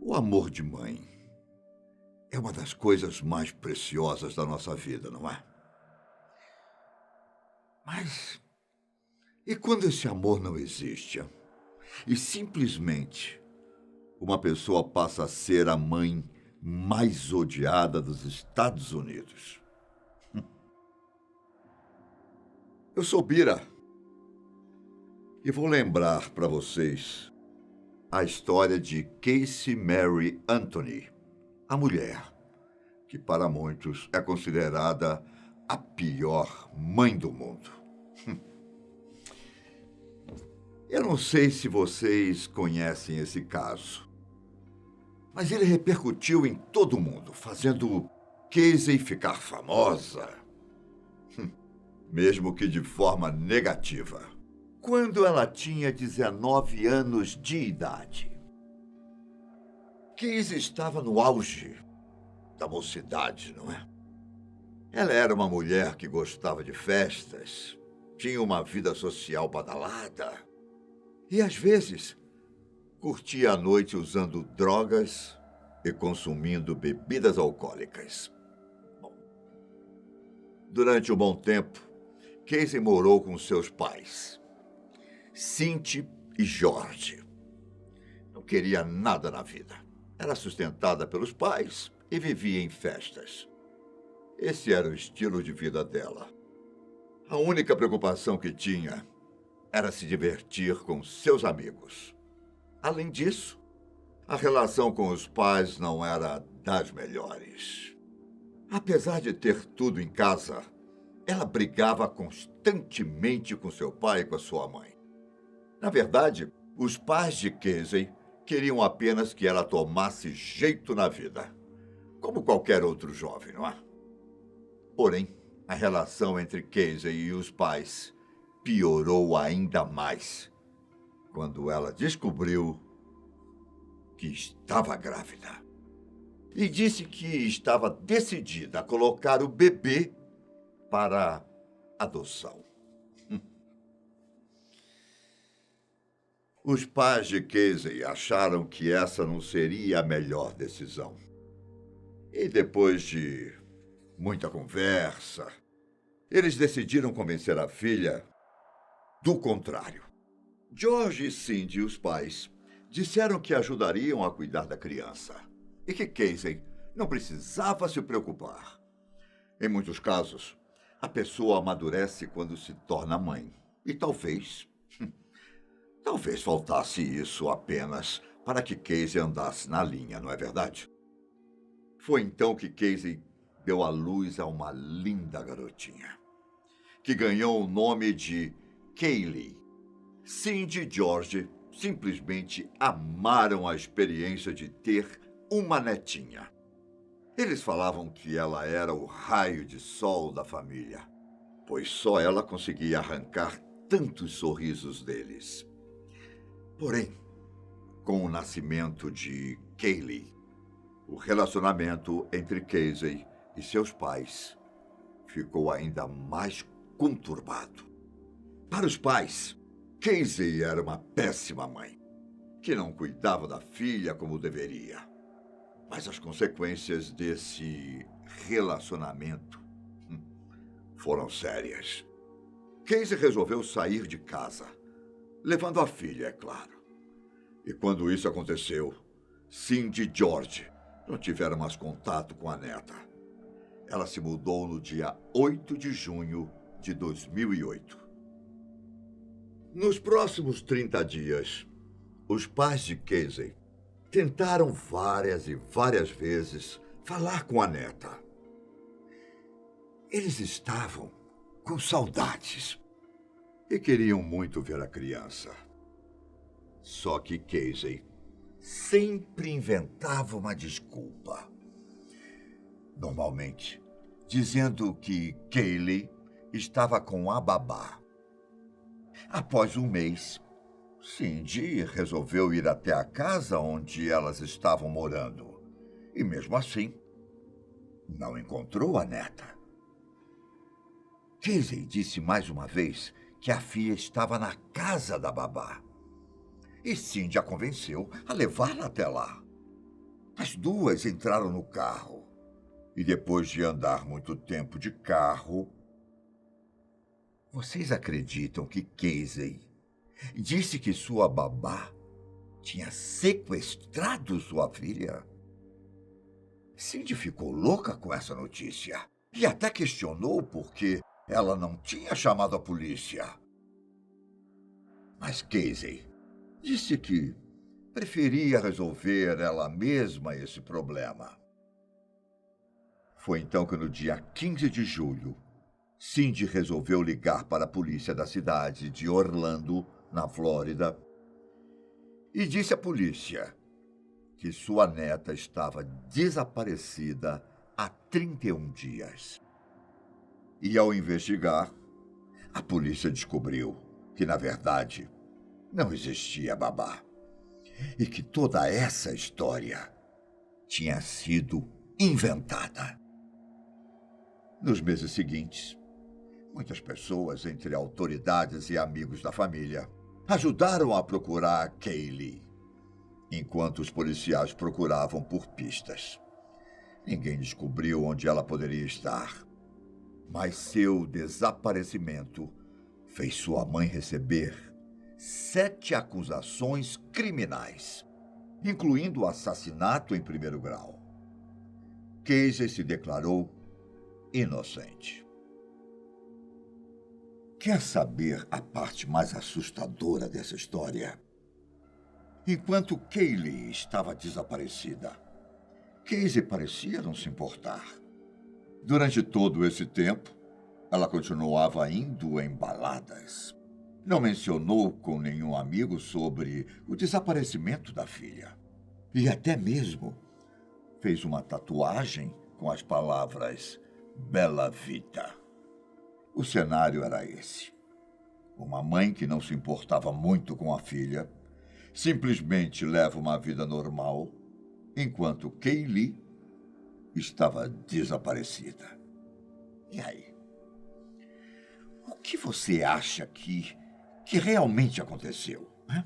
O amor de mãe é uma das coisas mais preciosas da nossa vida, não é? Mas e quando esse amor não existe? E simplesmente uma pessoa passa a ser a mãe mais odiada dos Estados Unidos? Eu sou Bira e vou lembrar para vocês a história de Casey Mary Anthony, a mulher que para muitos é considerada a pior mãe do mundo. Eu não sei se vocês conhecem esse caso, mas ele repercutiu em todo o mundo, fazendo Casey ficar famosa, mesmo que de forma negativa, quando ela tinha 19 anos de idade. Casey estava no auge da mocidade, não é? Ela era uma mulher que gostava de festas, tinha uma vida social badalada e, às vezes, curtia a noite usando drogas e consumindo bebidas alcoólicas. Bom, durante um bom tempo, Casey morou com seus pais, Cindy e George. Não queria nada na vida. Era sustentada pelos pais e vivia em festas. Esse era o estilo de vida dela. A única preocupação que tinha era se divertir com seus amigos. Além disso, a relação com os pais não era das melhores. Apesar de ter tudo em casa, ela brigava constantemente com seu pai e com a sua mãe. Na verdade, os pais de Casey queriam apenas que ela tomasse jeito na vida, como qualquer outro jovem, não é? Porém, a relação entre Casey e os pais piorou ainda mais quando ela descobriu que estava grávida. E disse que estava decidida a colocar o bebê para adoção. Os pais de Casey acharam que essa não seria a melhor decisão. E depois de muita conversa, eles decidiram convencer a filha do contrário. George e Cindy, os pais, disseram que ajudariam a cuidar da criança e que Casey não precisava se preocupar. Em muitos casos, a pessoa amadurece quando se torna mãe. E talvez faltasse isso apenas para que Casey andasse na linha, não é verdade? Foi então que Casey deu à luz a uma linda garotinha, que ganhou o nome de Kaylee. Cindy e George simplesmente amaram a experiência de ter uma netinha. Eles falavam que ela era o raio de sol da família, pois só ela conseguia arrancar tantos sorrisos deles. Porém, com o nascimento de Kaylee, o relacionamento entre Casey e seus pais ficou ainda mais conturbado. Para os pais, Casey era uma péssima mãe, que não cuidava da filha como deveria. Mas as consequências desse relacionamento foram sérias. Casey resolveu sair de casa, levando a filha, é claro. E quando isso aconteceu, Cindy e George não tiveram mais contato com a neta. Ela se mudou no dia 8 de junho de 2008. Nos próximos 30 dias, os pais de Casey tentaram várias e várias vezes falar com a neta. Eles estavam com saudades e queriam muito ver a criança. Só que Casey sempre inventava uma desculpa. Normalmente, dizendo que Kaylee estava com a babá. Após um mês, Cindy resolveu ir até a casa onde elas estavam morando. E mesmo assim, não encontrou a neta. Casey disse mais uma vez que a filha estava na casa da babá. E Cindy a convenceu a levá-la até lá. As duas entraram no carro e, depois de andar muito tempo de carro, vocês acreditam que Casey disse que sua babá tinha sequestrado sua filha? Cindy ficou louca com essa notícia e até questionou por que ela não tinha chamado a polícia. Mas Casey disse que preferia resolver ela mesma esse problema. Foi então que, no dia 15 de julho, Cindy resolveu ligar para a polícia da cidade de Orlando, na Flórida, e disse à polícia que sua neta estava desaparecida há 31 dias. E, ao investigar, a polícia descobriu que, na verdade, não existia babá e que toda essa história tinha sido inventada. Nos meses seguintes, muitas pessoas, entre autoridades e amigos da família, ajudaram a procurar Kaylee, enquanto os policiais procuravam por pistas. Ninguém descobriu onde ela poderia estar, mas seu desaparecimento fez sua mãe receber 7 acusações criminais, incluindo o assassinato em primeiro grau. Casey se declarou inocente. Quer saber a parte mais assustadora dessa história? Enquanto Kaylee estava desaparecida, Casey parecia não se importar. Durante todo esse tempo, ela continuava indo em baladas. Não mencionou com nenhum amigo sobre o desaparecimento da filha. E até mesmo fez uma tatuagem com as palavras Bella Vita. O cenário era esse. Uma mãe que não se importava muito com a filha simplesmente leva uma vida normal, enquanto Kaylee estava desaparecida. E aí? O que você acha que realmente aconteceu? Né?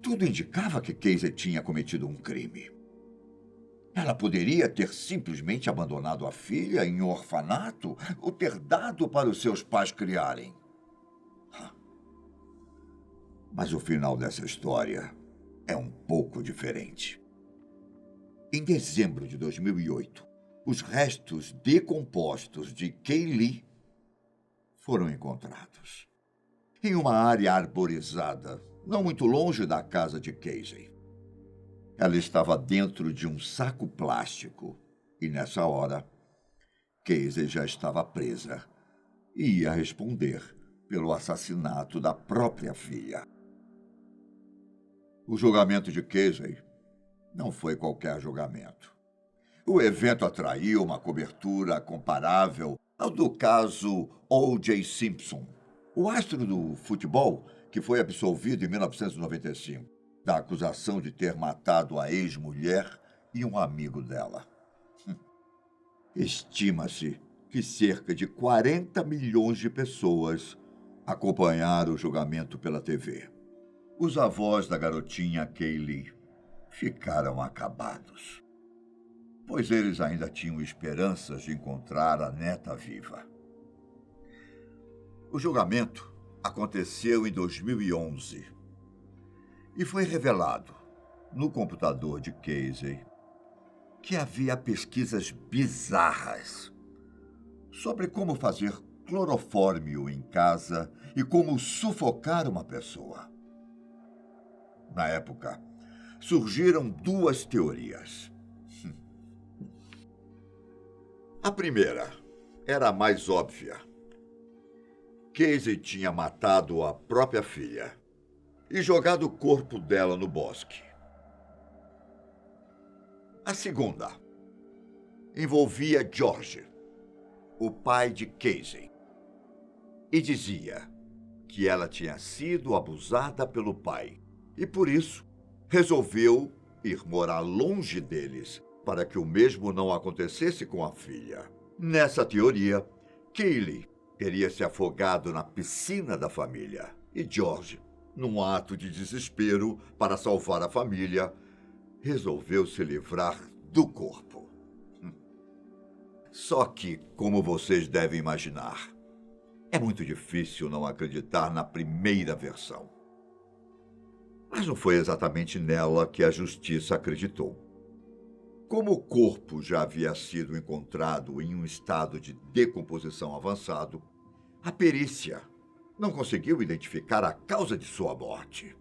Tudo indicava que Casey tinha cometido um crime. Ela poderia ter simplesmente abandonado a filha em um orfanato ou ter dado para os seus pais criarem. Mas o final dessa história é um pouco diferente. Em dezembro de 2008, os restos decompostos de Kaylee foram encontrados em uma área arborizada, não muito longe da casa de Casey. Ela estava dentro de um saco plástico e, nessa hora, Casey já estava presa e ia responder pelo assassinato da própria filha. O julgamento de Casey não foi qualquer julgamento. O evento atraiu uma cobertura comparável ao do caso O.J. Simpson, o astro do futebol que foi absolvido em 1995 da acusação de ter matado a ex-mulher e um amigo dela. Estima-se que cerca de 40 milhões de pessoas acompanharam o julgamento pela TV. Os avós da garotinha Kaylee ficaram acabados, pois eles ainda tinham esperanças de encontrar a neta viva. O julgamento aconteceu em 2011 e foi revelado no computador de Casey que havia pesquisas bizarras sobre como fazer clorofórmio em casa e como sufocar uma pessoa. Na época, surgiram 2 teorias. A primeira era a mais óbvia. Casey tinha matado a própria filha e jogado o corpo dela no bosque. A segunda envolvia George, o pai de Casey, e dizia que ela tinha sido abusada pelo pai e, por isso, resolveu ir morar longe deles para que o mesmo não acontecesse com a filha. Nessa teoria, Kaylee teria se afogado na piscina da família e George, num ato de desespero para salvar a família, resolveu se livrar do corpo. Só que, como vocês devem imaginar, é muito difícil não acreditar na primeira versão. Mas não foi exatamente nela que a justiça acreditou. Como o corpo já havia sido encontrado em um estado de decomposição avançado, a perícia não conseguiu identificar a causa de sua morte,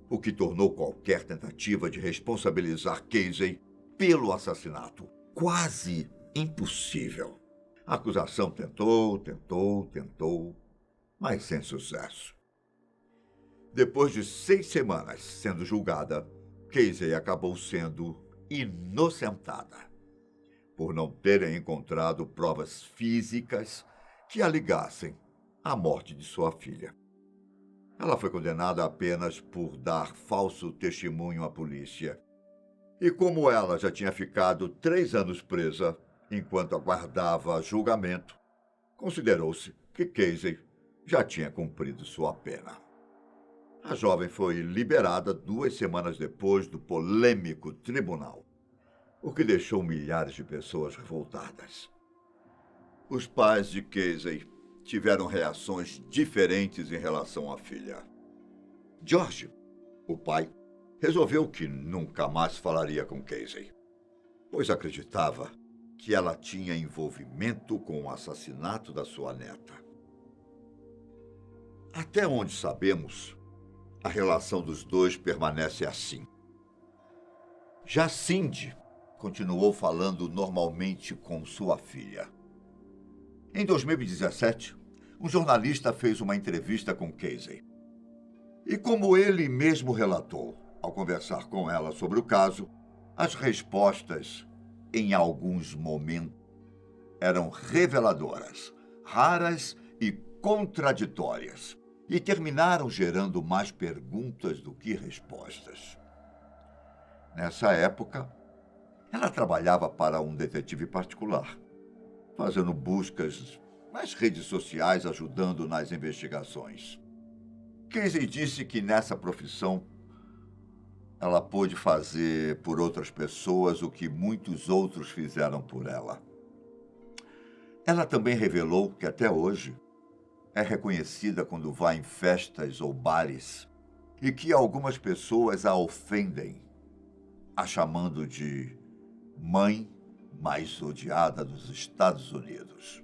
o que tornou qualquer tentativa de responsabilizar Casey pelo assassinato quase impossível. A acusação tentou, mas sem sucesso. Depois de 6 semanas sendo julgada, Casey acabou sendo inocentada por não terem encontrado provas físicas que a ligassem à morte de sua filha. Ela foi condenada apenas por dar falso testemunho à polícia. E como ela já tinha ficado 3 anos presa enquanto aguardava julgamento, considerou-se que Casey já tinha cumprido sua pena. A jovem foi liberada 2 semanas depois do polêmico tribunal, o que deixou milhares de pessoas revoltadas. Os pais de Casey tiveram reações diferentes em relação à filha. George, o pai, resolveu que nunca mais falaria com Casey, pois acreditava que ela tinha envolvimento com o assassinato da sua neta. Até onde sabemos, a relação dos dois permanece assim. Já Cindy continuou falando normalmente com sua filha. Em 2017, um jornalista fez uma entrevista com Casey. E como ele mesmo relatou, ao conversar com ela sobre o caso, as respostas, em alguns momentos, eram reveladoras, raras e contraditórias, e terminaram gerando mais perguntas do que respostas. Nessa época, ela trabalhava para um detetive particular, fazendo buscas nas redes sociais, ajudando nas investigações. Casey disse que nessa profissão ela pôde fazer por outras pessoas o que muitos outros fizeram por ela. Ela também revelou que até hoje é reconhecida quando vai em festas ou bares e que algumas pessoas a ofendem, a chamando de mãe mais odiada dos Estados Unidos.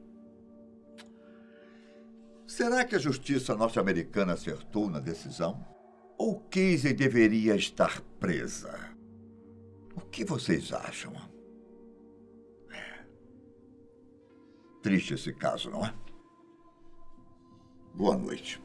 Será que a justiça norte-americana acertou na decisão? Ou Casey deveria estar presa? O que vocês acham? Triste esse caso, não é? Boa noite.